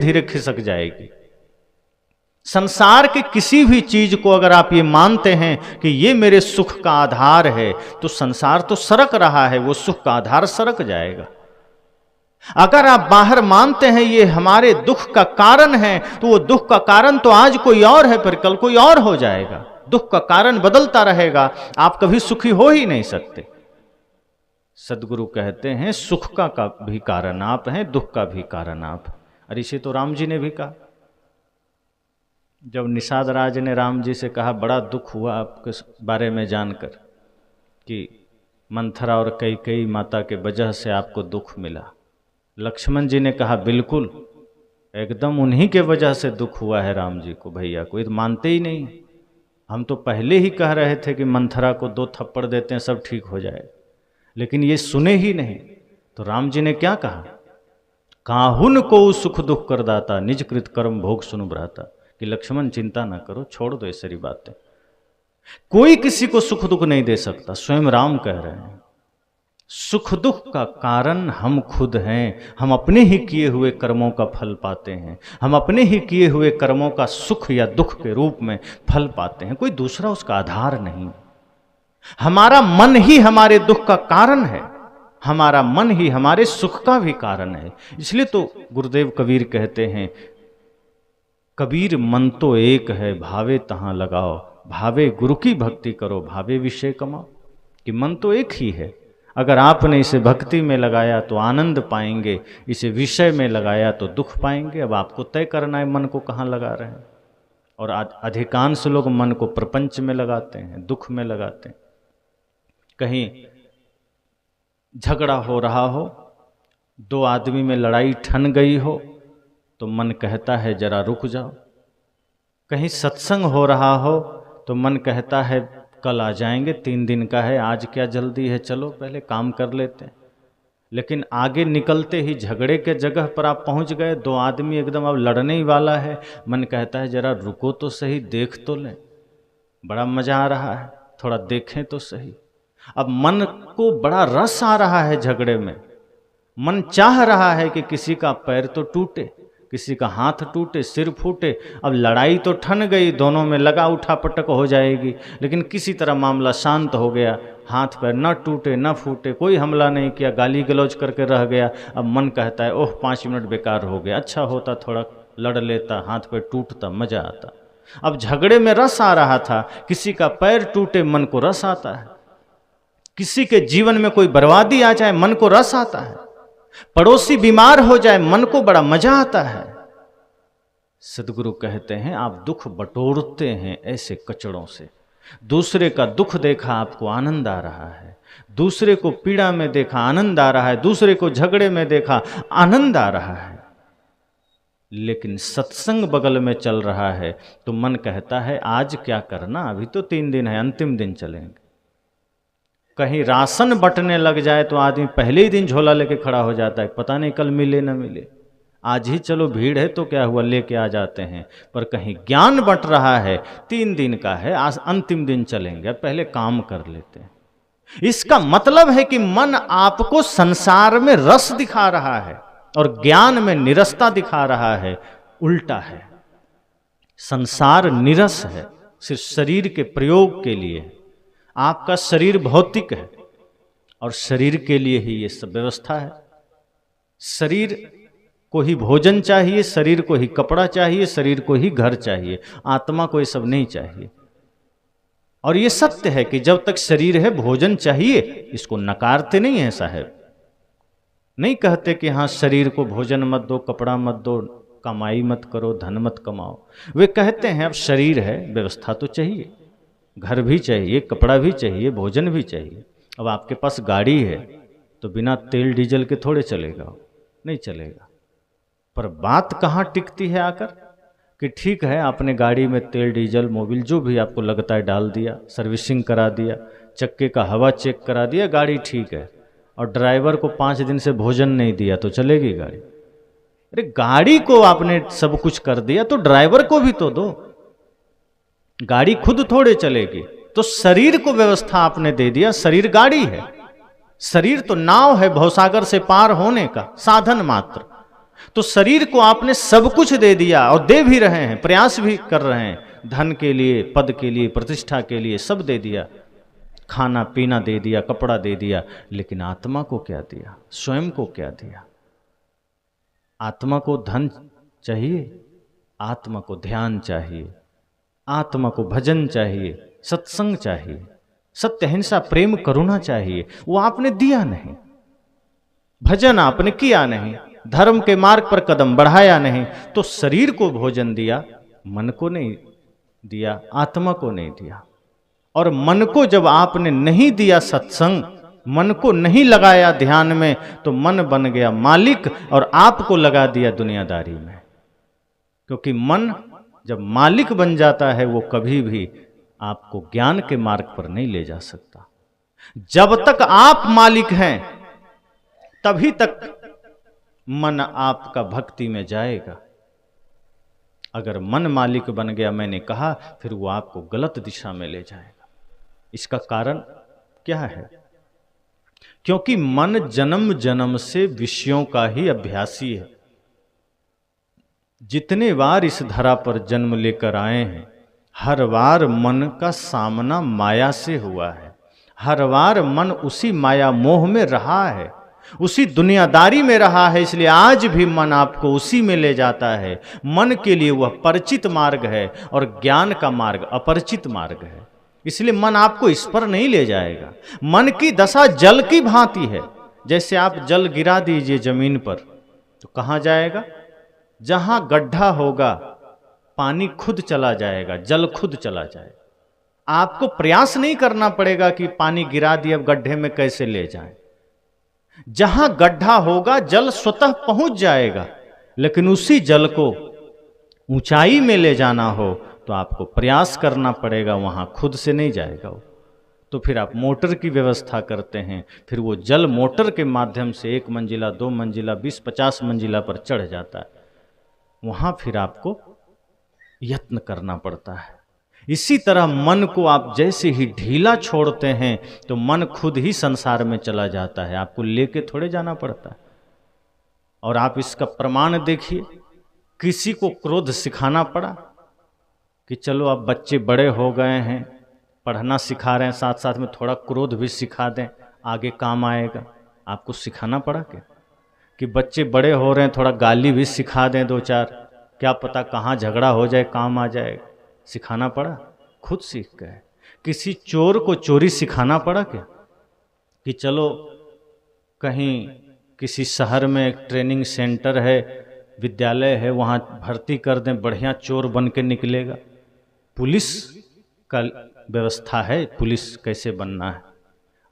धीरे खिसक जाएगी। संसार के किसी भी चीज को अगर आप ये मानते हैं कि ये मेरे सुख का आधार है, तो संसार तो सरक रहा है, वो सुख का आधार सरक जाएगा। अगर आप बाहर मानते हैं ये हमारे दुख का कारण है, तो वो दुख का कारण तो आज कोई और है, पर कल कोई और हो जाएगा। दुख का कारण बदलता रहेगा, आप कभी सुखी हो ही नहीं सकते। सदगुरु कहते हैं सुख का भी कारण आप हैं, दुख का भी कारण आप। अरे इसे तो राम जी ने भी कहा। जब निषाद राज ने राम जी से कहा बड़ा दुख हुआ आपके बारे में जानकर कि मंथरा और कैकेयी माता के वजह से आपको दुख मिला, लक्ष्मण जी ने कहा बिल्कुल एकदम उन्हीं के वजह से दुख हुआ है राम जी को, भैया को। ये तो मानते ही नहीं। हम तो पहले ही कह रहे थे कि मंथरा को 2 थप्पड़ देते हैं सब ठीक हो जाए, लेकिन ये सुने ही नहीं। तो राम जी ने क्या कहा, काहुन को सुख दुख कर दाता, निज कृत कर्म भोग सुनु भ्राता, कि लक्ष्मण चिंता ना करो, छोड़ दो ये सारी बातें। कोई किसी को सुख दुख नहीं दे सकता, स्वयं राम कह रहे हैं सुख दुख का कारण हम खुद हैं। हम अपने ही किए हुए कर्मों का फल पाते हैं, हम अपने ही किए हुए कर्मों का सुख या दुख के रूप में फल पाते हैं, कोई दूसरा उसका आधार नहीं। हमारा मन ही हमारे दुख का कारण है, हमारा मन ही हमारे सुख का भी कारण है। इसलिए तो गुरुदेव कबीर कहते हैं, कबीर मन तो एक है भावे तहां लगाओ, भावे गुरु की भक्ति करो, भावे विषय कमाओ। कि मन तो एक ही है, अगर आपने इसे भक्ति में लगाया तो आनंद पाएंगे, इसे विषय में लगाया तो दुख पाएंगे। अब आपको तय करना है मन को कहाँ लगा रहे हैं। और अधिकांश लोग मन को प्रपंच में लगाते हैं, दुख में लगाते हैं। कहीं झगड़ा हो रहा हो, 2 आदमी में लड़ाई ठन गई हो, तो मन कहता है जरा रुक जाओ। कहीं सत्संग हो रहा हो तो मन कहता है कल आ जाएंगे, 3 दिन का है, आज क्या जल्दी है, चलो पहले काम कर लेते हैं। लेकिन आगे निकलते ही झगड़े के जगह पर आप पहुंच गए, 2 आदमी एकदम अब लड़ने ही वाला है, मन कहता है जरा रुको तो सही, देख तो लें, बड़ा मजा आ रहा है, थोड़ा देखें तो सही। अब मन को बड़ा रस आ रहा है झगड़े में, मन चाह रहा है कि किसी का पैर तो टूटे, किसी का हाथ टूटे, सिर फूटे। अब लड़ाई तो ठन गई, दोनों में लगा उठा पटक हो जाएगी, लेकिन किसी तरह मामला शांत हो गया, हाथ पैर न टूटे न फूटे, कोई हमला नहीं किया, गाली गलौज करके रह गया। अब मन कहता है ओह 5 मिनट बेकार हो गया, अच्छा होता थोड़ा लड़ लेता, हाथ पैर टूटता, मजा आता। अब झगड़े में रस आ रहा था, किसी का पैर टूटे मन को रस आता है, किसी के जीवन में कोई बर्बादी आ जाए मन को रस आता है, पड़ोसी बीमार हो जाए मन को बड़ा मजा आता है। सदगुरु कहते हैं आप दुख बटोरते हैं ऐसे कचड़ों से। दूसरे का दुख देखा आपको आनंद आ रहा है, दूसरे को पीड़ा में देखा आनंद आ रहा है, दूसरे को झगड़े में देखा आनंद आ रहा है। लेकिन सत्संग बगल में चल रहा है तो मन कहता है आज क्या करना, अभी तो 3 दिन है, अंतिम दिन चलेंगे। कहीं राशन बंटने लग जाए तो आदमी पहले ही दिन झोला लेके खड़ा हो जाता है, पता नहीं कल मिले न मिले, आज ही चलो भीड़ है तो क्या हुआ, लेके आ जाते हैं। पर कहीं ज्ञान बंट रहा है, 3 दिन का है, आज अंतिम दिन चलेंगे, पहले काम कर लेते हैं। इसका मतलब है कि मन आपको संसार में रस दिखा रहा है और ज्ञान में निरसता दिखा रहा है। उल्टा है, संसार निरस है, सिर्फ शरीर के प्रयोग के लिए। आपका शरीर भौतिक है और शरीर के लिए ही ये सब व्यवस्था है। शरीर को ही भोजन चाहिए, शरीर को ही कपड़ा चाहिए, शरीर को ही घर चाहिए, आत्मा को ये सब नहीं चाहिए। और ये सत्य है कि जब तक शरीर है भोजन चाहिए, इसको नकारते नहीं है साहब, नहीं कहते कि हाँ शरीर को भोजन मत दो, कपड़ा मत दो, कमाई मत करो, धन मत कमाओ। वे कहते हैं अब शरीर है, व्यवस्था तो चाहिए, घर भी चाहिए, कपड़ा भी चाहिए, भोजन भी चाहिए। अब आपके पास गाड़ी है तो बिना तेल डीजल के थोड़े चलेगा, नहीं चलेगा। पर बात कहाँ टिकती है आकर कि ठीक है आपने गाड़ी में तेल डीजल मोबिल जो भी आपको लगता है डाल दिया, सर्विसिंग करा दिया, चक्के का हवा चेक करा दिया, गाड़ी ठीक है, और ड्राइवर को 5 दिन से भोजन नहीं दिया तो चलेगी गाड़ी? अरे गाड़ी को आपने सब कुछ कर दिया तो ड्राइवर को भी तो दो, गाड़ी खुद थोड़े चलेगी। तो शरीर को व्यवस्था आपने दे दिया, शरीर गाड़ी है, शरीर तो नाव है भवसागर से पार होने का साधन मात्र। तो शरीर को आपने सब कुछ दे दिया और दे भी रहे हैं, प्रयास भी कर रहे हैं, धन के लिए, पद के लिए, प्रतिष्ठा के लिए सब दे दिया, खाना पीना दे दिया, कपड़ा दे दिया, लेकिन आत्मा को क्या दिया, स्वयं को क्या दिया? आत्मा को धन चाहिए, आत्मा को ध्यान चाहिए, आत्मा को भजन चाहिए, सत्संग चाहिए, सत्य हिंसा प्रेम करुणा चाहिए, वो आपने दिया नहीं। भजन आपने किया नहीं, धर्म के मार्ग पर कदम बढ़ाया नहीं, तो शरीर को भोजन दिया, मन को नहीं दिया, आत्मा को नहीं दिया। और मन को जब आपने नहीं दिया सत्संग, मन को नहीं लगाया ध्यान में, तो मन बन गया मालिक और आपको लगा दिया दुनियादारी में। क्योंकि मन जब मालिक बन जाता है वो कभी भी आपको ज्ञान के मार्ग पर नहीं ले जा सकता। जब तक आप मालिक हैं तभी तक मन आपका भक्ति में जाएगा। अगर मन मालिक बन गया, मैंने कहा, फिर वो आपको गलत दिशा में ले जाएगा। इसका कारण क्या है? क्योंकि मन जन्म जन्म से विषयों का ही अभ्यासी है। जितने बार इस धरा पर जन्म लेकर आए हैं, हर बार मन का सामना माया से हुआ है। हर बार मन उसी माया मोह में रहा है, उसी दुनियादारी में रहा है। इसलिए आज भी मन आपको उसी में ले जाता है। मन के लिए वह परिचित मार्ग है और ज्ञान का मार्ग अपरिचित मार्ग है। इसलिए मन आपको इस पर नहीं ले जाएगा। मन की दशा जल की भांति है। जैसे आप जल गिरा दीजिए जमीन पर तो कहाँ जाएगा? जहां गड्ढा होगा पानी खुद चला जाएगा, जल खुद चला जाएगा। आपको प्रयास नहीं करना पड़ेगा कि पानी गिरा दिया, अब गड्ढे में कैसे ले जाएं। जहां गड्ढा होगा जल स्वतः पहुंच जाएगा। लेकिन उसी जल को ऊंचाई में ले जाना हो तो आपको प्रयास करना पड़ेगा, वहां खुद से नहीं जाएगा वो। तो फिर आप मोटर की व्यवस्था करते हैं, फिर वो जल मोटर के माध्यम से 1 मंजिला 2 मंजिला 20-50 मंजिला पर चढ़ जाता है। वहां फिर आपको यत्न करना पड़ता है। इसी तरह मन को आप जैसे ही ढीला छोड़ते हैं तो मन खुद ही संसार में चला जाता है, आपको लेके थोड़े जाना पड़ता है। और आप इसका प्रमाण देखिए, किसी को क्रोध सिखाना पड़ा कि चलो अब बच्चे बड़े हो गए हैं, पढ़ना सिखा रहे हैं, साथ साथ में थोड़ा क्रोध भी सिखा दें, आगे काम आएगा। आपको सिखाना पड़ा क्या? कि बच्चे बड़े हो रहे हैं, थोड़ा गाली भी सिखा दें 2-4, क्या पता कहाँ झगड़ा हो जाए, काम आ जाएगा। सिखाना पड़ा? खुद सीख गए। किसी चोर को चोरी सिखाना पड़ा क्या? कि चलो कहीं किसी शहर में एक ट्रेनिंग सेंटर है, विद्यालय है, वहाँ भर्ती कर दें, बढ़िया चोर बन के निकलेगा। पुलिस का व्यवस्था है, पुलिस कैसे बनना है,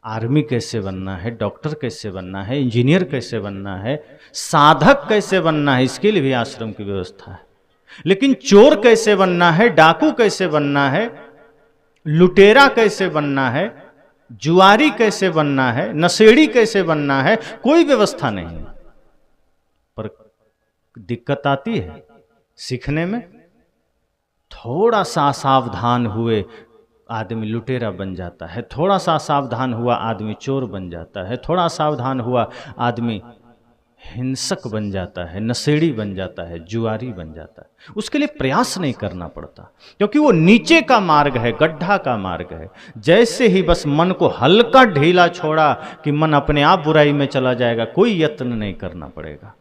आर्मी कैसे बनना है, डॉक्टर कैसे बनना है, इंजीनियर कैसे बनना है, साधक कैसे बनना है, इसके लिए भी आश्रम की व्यवस्था है। लेकिन चोर कैसे बनना है, डाकू कैसे बनना है, लुटेरा कैसे बनना है, जुआरी कैसे बनना है, नशेड़ी कैसे बनना है, कोई व्यवस्था नहीं। पर दिक्कत आती है सीखने में। थोड़ा सा सावधान हुए आदमी लुटेरा बन जाता है, थोड़ा सा सावधान हुआ आदमी चोर बन जाता है, थोड़ा सावधान हुआ आदमी हिंसक बन जाता है, नशेड़ी बन जाता है, जुआरी बन जाता है। उसके लिए प्रयास नहीं करना पड़ता, क्योंकि वो नीचे का मार्ग है, गड्ढा का मार्ग है। जैसे ही बस मन को हल्का ढीला छोड़ा कि मन अपने आप बुराई में चला जाएगा, कोई यत्न नहीं करना पड़ेगा।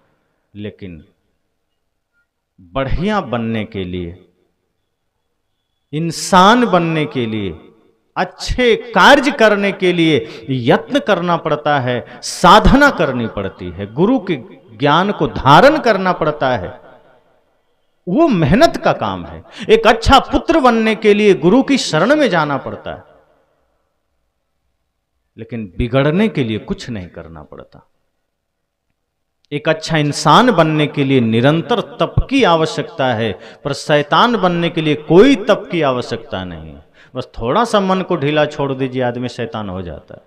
लेकिन बढ़िया बनने के लिए, इंसान बनने के लिए, अच्छे कार्य करने के लिए यत्न करना पड़ता है, साधना करनी पड़ती है, गुरु के ज्ञान को धारण करना पड़ता है। वो मेहनत का काम है। एक अच्छा पुत्र बनने के लिए गुरु की शरण में जाना पड़ता है, लेकिन बिगड़ने के लिए कुछ नहीं करना पड़ता। एक अच्छा इंसान बनने के लिए निरंतर तप की आवश्यकता है, पर शैतान बनने के लिए कोई तप की आवश्यकता नहीं है। बस थोड़ा सा मन को ढीला छोड़ दीजिए, आदमी शैतान हो जाता है।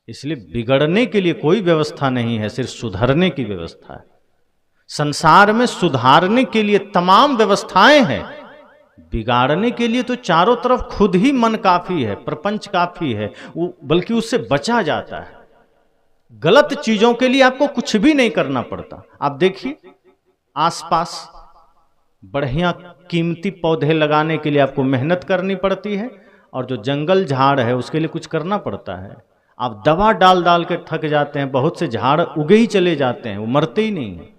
इसलिए बिगड़ने के लिए कोई व्यवस्था नहीं है, सिर्फ सुधरने की व्यवस्था है। संसार में सुधारने के लिए तमाम व्यवस्थाएं हैं, बिगाड़ने के लिए तो चारों तरफ खुद ही मन काफी है, प्रपंच काफी है, वो बल्कि उससे बचा जाता है। गलत चीजों के लिए आपको कुछ भी नहीं करना पड़ता। आप देखिए आसपास बढ़िया कीमती पौधे लगाने के लिए आपको मेहनत करनी पड़ती है, और जो जंगल झाड़ है उसके लिए कुछ करना पड़ता है। आप दवा डाल डाल के थक जाते हैं, बहुत से झाड़ उगे ही चले जाते हैं, वो मरते ही नहीं है।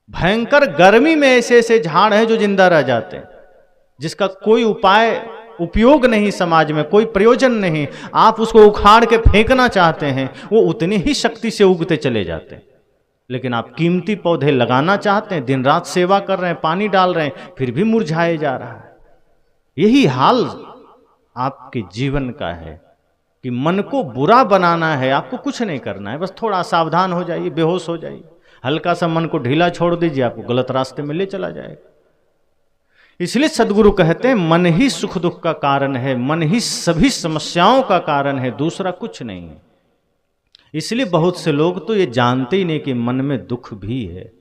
भयंकर गर्मी में ऐसे ऐसे झाड़ हैं जो जिंदा रह जाते हैं, जिसका कोई उपाय उपयोग नहीं, समाज में कोई प्रयोजन नहीं। आप उसको उखाड़ के फेंकना चाहते हैं, वो उतनी ही शक्ति से उगते चले जाते हैं। लेकिन आप कीमती पौधे लगाना चाहते हैं, दिन रात सेवा कर रहे हैं, पानी डाल रहे हैं, फिर भी मुरझाए जा रहा है। यही हाल आपके जीवन का है कि मन को बुरा बनाना है, आपको कुछ नहीं करना है, बस थोड़ा सावधान हो जाइए, बेहोश हो जाइए, हल्का सा मन को ढीला छोड़ दीजिए, आपको गलत रास्ते में ले चला जाएगा। इसलिए सदगुरु कहते हैं मन ही सुख दुख का कारण है, मन ही सभी समस्याओं का कारण है, दूसरा कुछ नहीं है। इसलिए बहुत से लोग तो ये जानते ही नहीं कि मन में दुख भी है।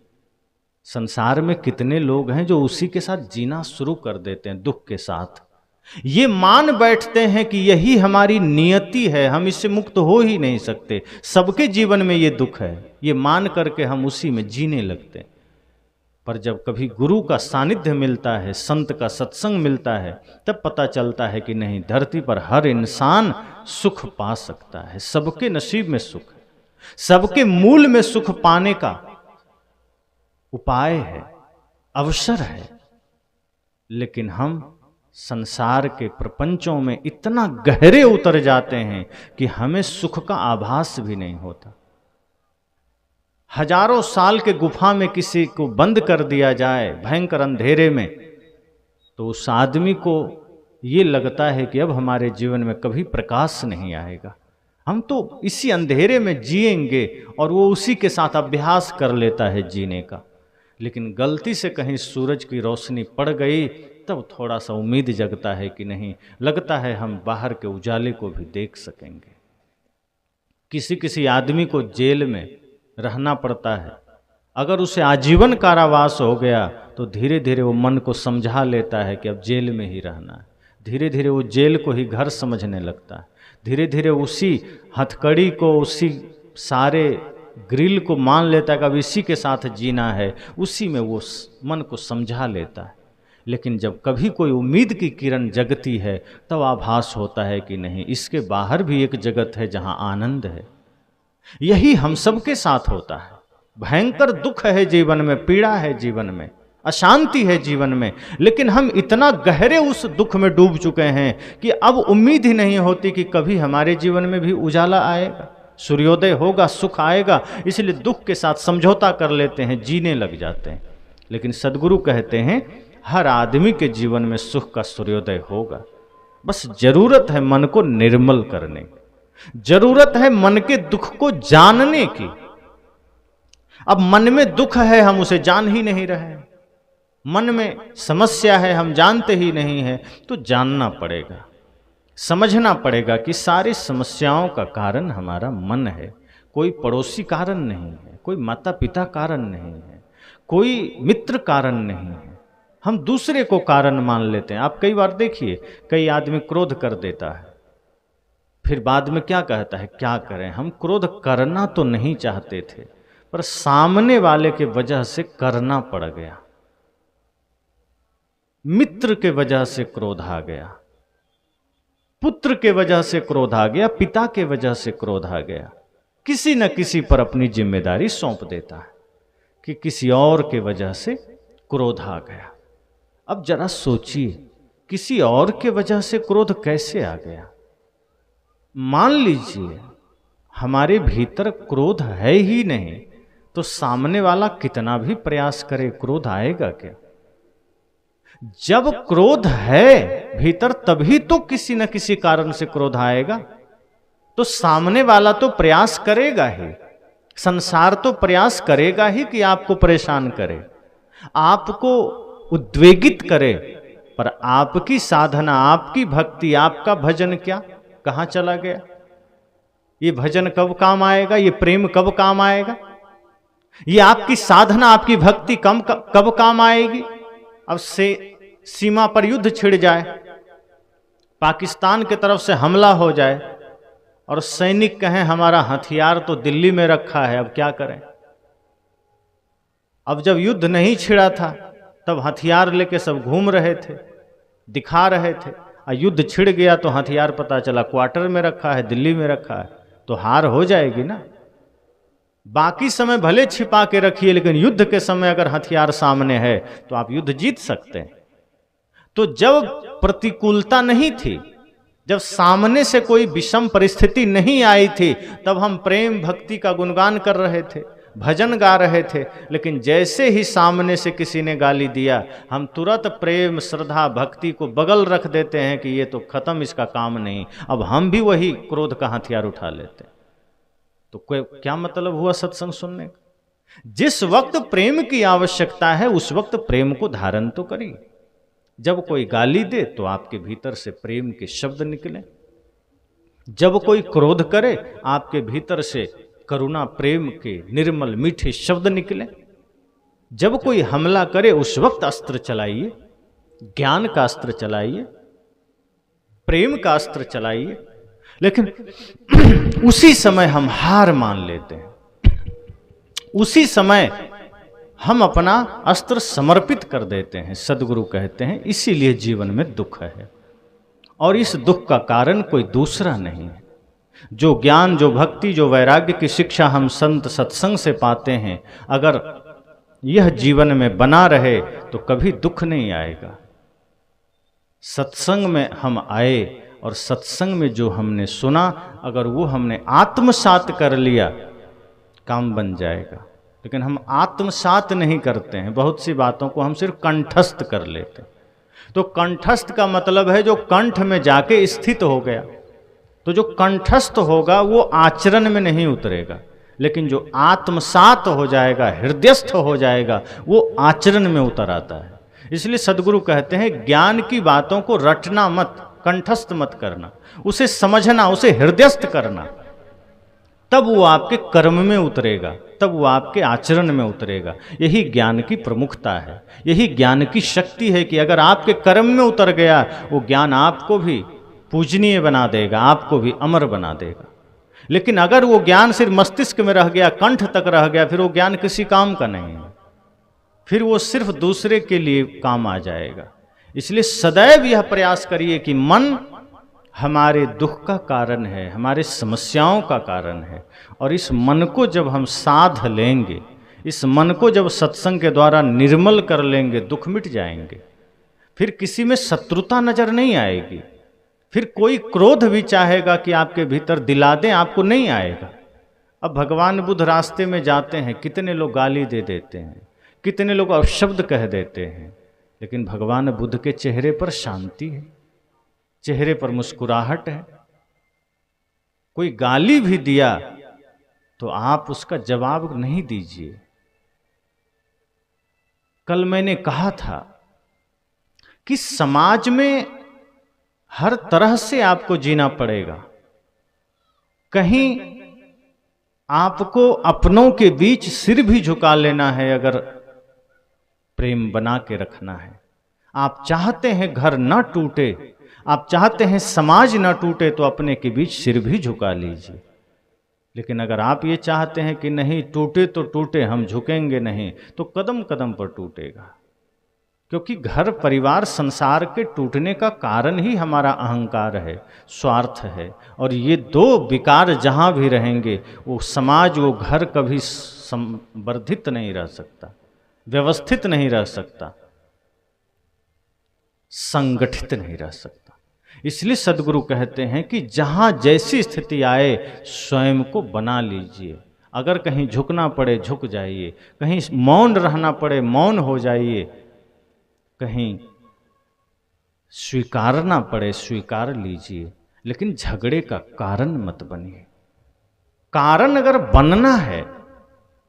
संसार में कितने लोग हैं जो उसी के साथ जीना शुरू कर देते हैं, दुख के साथ। ये मान बैठते हैं कि यही हमारी नियति है, हम इससे मुक्त हो ही नहीं सकते, सबके जीवन में ये दुख है, ये मान करके हम उसी में जीने लगते हैं। पर जब कभी गुरु का सानिध्य मिलता है, संत का सत्संग मिलता है, तब पता चलता है कि नहीं, धरती पर हर इंसान सुख पा सकता है, सबके नसीब में सुख है, सबके मूल में सुख पाने का उपाय है, अवसर है। लेकिन हम संसार के प्रपंचों में इतना गहरे उतर जाते हैं कि हमें सुख का आभास भी नहीं होता। हजारों साल के गुफा में किसी को बंद कर दिया जाए भयंकर अंधेरे में, तो उस आदमी को ये लगता है कि अब हमारे जीवन में कभी प्रकाश नहीं आएगा, हम तो इसी अंधेरे में जिएंगे, और वो उसी के साथ अभ्यास कर लेता है जीने का। लेकिन गलती से कहीं सूरज की रोशनी पड़ गई, तब थोड़ा सा उम्मीद जगता है कि नहीं, लगता है हम बाहर के उजाले को भी देख सकेंगे। किसी किसी आदमी को जेल में रहना पड़ता है, अगर उसे आजीवन कारावास हो गया तो धीरे धीरे वो मन को समझा लेता है कि अब जेल में ही रहना है। धीरे धीरे वो जेल को ही घर समझने लगता है, धीरे धीरे उसी हथकड़ी को, उसी सारे ग्रिल को मान लेता है कि अब इसी के साथ जीना है, उसी में वो मन को समझा लेता है। लेकिन जब कभी कोई उम्मीद की किरण जगती है, तब आभास होता है कि नहीं, इसके बाहर भी एक जगत है जहां आनंद है। यही हम सबके साथ होता है। भयंकर दुख है जीवन में, पीड़ा है जीवन में, अशांति है जीवन में, लेकिन हम इतना गहरे उस दुख में डूब चुके हैं कि अब उम्मीद ही नहीं होती कि कभी हमारे जीवन में भी उजाला आएगा, सूर्योदय होगा, सुख आएगा। इसलिए दुख के साथ समझौता कर लेते हैं, जीने लग जाते हैं। लेकिन सदगुरु कहते हैं हर आदमी के जीवन में सुख का सूर्योदय होगा, बस जरूरत है मन को निर्मल करने की, जरूरत है मन के दुख को जानने की। अब मन में दुख है, हम उसे जान ही नहीं रहे, मन में समस्या है, हम जानते ही नहीं है, तो जानना पड़ेगा, समझना पड़ेगा कि सारी समस्याओं का कारण हमारा मन है, कोई पड़ोसी कारण नहीं है, कोई माता पिता कारण नहीं है, कोई मित्र कारण नहीं है, हम दूसरे को कारण मान लेते हैं। आप कई बार देखिए, कई आदमी क्रोध कर देता है, फिर बाद में क्या कहता है, क्या करें, हम क्रोध करना तो नहीं चाहते थे, पर सामने वाले के वजह से करना पड़ गया, मित्र के वजह से क्रोध आ गया, पुत्र के वजह से क्रोध आ गया, पिता के वजह से क्रोध आ गया। किसी न किसी पर अपनी जिम्मेदारी सौंप देता है कि किसी और के वजह से क्रोध आ गया। अब जरा सोचिए, किसी और के वजह से क्रोध कैसे आ गया? मान लीजिए हमारे भीतर क्रोध है ही नहीं, तो सामने वाला कितना भी प्रयास करे, क्रोध आएगा क्या? जब क्रोध है भीतर, तभी तो किसी न किसी कारण से क्रोध आएगा। तो सामने वाला तो प्रयास करेगा ही, संसार तो प्रयास करेगा ही कि आपको परेशान करे, आपको उद्वेगित करे, पर आपकी साधना, आपकी भक्ति, आपका भजन क्या कहां चला गया? ये भजन कब काम आएगा? ये प्रेम कब काम आएगा? ये आपकी साधना, आपकी भक्ति कब काम आएगी? अब से सीमा पर युद्ध छिड़ जाए, पाकिस्तान की तरफ से हमला हो जाए, और सैनिक कहें हमारा हथियार तो दिल्ली में रखा है, अब क्या करें। अब जब युद्ध नहीं छिड़ा था तब हथियार लेके सब घूम रहे थे, दिखा रहे थे, और युद्ध छिड़ गया तो हथियार पता चला क्वार्टर में रखा है, दिल्ली में रखा है, तो हार हो जाएगी ना। बाकी समय भले छिपा के रखिए, लेकिन युद्ध के समय अगर हथियार सामने है तो आप युद्ध जीत सकते हैं। तो जब प्रतिकूलता नहीं थी, जब सामने से कोई विषम परिस्थिति नहीं आई थी, तब हम प्रेम भक्ति का गुणगान कर रहे थे, भजन गा रहे थे। लेकिन जैसे ही सामने से किसी ने गाली दिया, हम तुरंत प्रेम श्रद्धा भक्ति को बगल रख देते हैं कि ये तो खत्म, इसका काम नहीं। अब हम भी वही क्रोध का हथियार उठा लेते हैं। तो क्या मतलब हुआ सत्संग सुनने का? जिस वक्त प्रेम की आवश्यकता है उस वक्त प्रेम को धारण तो करिए। जब कोई गाली दे तो आपके भीतर से प्रेम के शब्द निकले, जब कोई क्रोध करे आपके भीतर से करुणा प्रेम के निर्मल मीठे शब्द निकले, जब कोई हमला करे उस वक्त अस्त्र चलाइए, ज्ञान का अस्त्र चलाइए, प्रेम का अस्त्र चलाइए। लेकिन उसी समय हम हार मान लेते हैं, उसी समय हम अपना अस्त्र समर्पित कर देते हैं। सदगुरु कहते हैं इसीलिए जीवन में दुख है, और इस दुख का कारण कोई दूसरा नहीं है। जो ज्ञान, जो भक्ति, जो वैराग्य की शिक्षा हम संत सत्संग से पाते हैं, अगर यह जीवन में बना रहे तो कभी दुख नहीं आएगा। सत्संग में हम आए और सत्संग में जो हमने सुना, अगर वो हमने आत्मसात कर लिया, काम बन जाएगा। लेकिन हम आत्मसात नहीं करते हैं, बहुत सी बातों को हम सिर्फ कंठस्थ कर लेते हैं। तो कंठस्थ का मतलब है जो कंठ में जाके स्थित हो गया। तो जो कंठस्थ होगा वो आचरण में नहीं उतरेगा, लेकिन जो आत्मसात हो जाएगा, हृदयस्थ हो जाएगा, वो आचरण में उतर आता है। इसलिए सदगुरु कहते हैं ज्ञान की बातों को रटना मत, कंठस्थ मत करना, उसे समझना, उसे हृदयस्थ करना, तब वो आपके कर्म में उतरेगा, तब वो आपके आचरण में उतरेगा। यही ज्ञान की प्रमुखता है, यही ज्ञान की शक्ति है कि अगर आपके कर्म में उतर गया, वो ज्ञान आपको भी पूजनीय बना देगा, आपको भी अमर बना देगा। लेकिन अगर वो ज्ञान सिर्फ मस्तिष्क में रह गया, कंठ तक रह गया, फिर वो ज्ञान किसी काम का नहीं है, फिर वो सिर्फ दूसरे के लिए काम आ जाएगा। इसलिए सदैव यह प्रयास करिए कि मन हमारे दुख का कारण है, हमारे समस्याओं का कारण है, और इस मन को जब हम साध लेंगे, इस मन को जब सत्संग के द्वारा निर्मल कर लेंगे, दुख मिट जाएंगे। फिर किसी में शत्रुता नजर नहीं आएगी, फिर कोई क्रोध भी चाहेगा कि आपके भीतर दिला दें, आपको नहीं आएगा। अब भगवान बुद्ध रास्ते में जाते हैं, कितने लोग गाली दे देते हैं, कितने लोग अपशब्द कह देते हैं, लेकिन भगवान बुद्ध के चेहरे पर शांति है, चेहरे पर मुस्कुराहट है। कोई गाली भी दिया तो आप उसका जवाब नहीं दीजिए। कल मैंने कहा था कि समाज में हर तरह से आपको जीना पड़ेगा। कहीं आपको अपनों के बीच सिर भी झुका लेना है अगर प्रेम बना के रखना है। आप चाहते हैं घर ना टूटे, आप चाहते हैं समाज ना टूटे, तो अपने के बीच सिर भी झुका लीजिए। लेकिन अगर आप ये चाहते हैं कि नहीं टूटे तो टूटे, हम झुकेंगे नहीं, तो कदम कदम पर टूटेगा। क्योंकि घर परिवार संसार के टूटने का कारण ही हमारा अहंकार है, स्वार्थ है, और ये दो विकार जहाँ भी रहेंगे वो समाज, वो घर कभी संवर्धित नहीं रह सकता, व्यवस्थित नहीं रह सकता, संगठित नहीं रह सकता। इसलिए सदगुरु कहते हैं कि जहाँ जैसी स्थिति आए स्वयं को बना लीजिए। अगर कहीं झुकना पड़े झुक जाइए, कहीं मौन रहना पड़े मौन हो जाइए, कहीं स्वीकारना पड़े स्वीकार लीजिए, लेकिन झगड़े का कारण मत बनिए। कारण अगर बनना है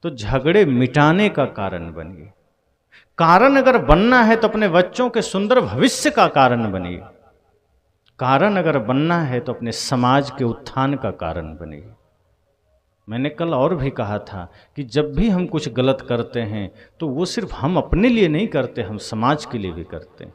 तो झगड़े मिटाने का कारण बनिए। कारण अगर बनना है तो अपने बच्चों के सुंदर भविष्य का कारण बनिए। कारण अगर बनना है तो अपने समाज के उत्थान का कारण बनिए। मैंने कल और भी कहा था कि जब भी हम कुछ गलत करते हैं तो वो सिर्फ हम अपने लिए नहीं करते, हम समाज के लिए भी करते हैं।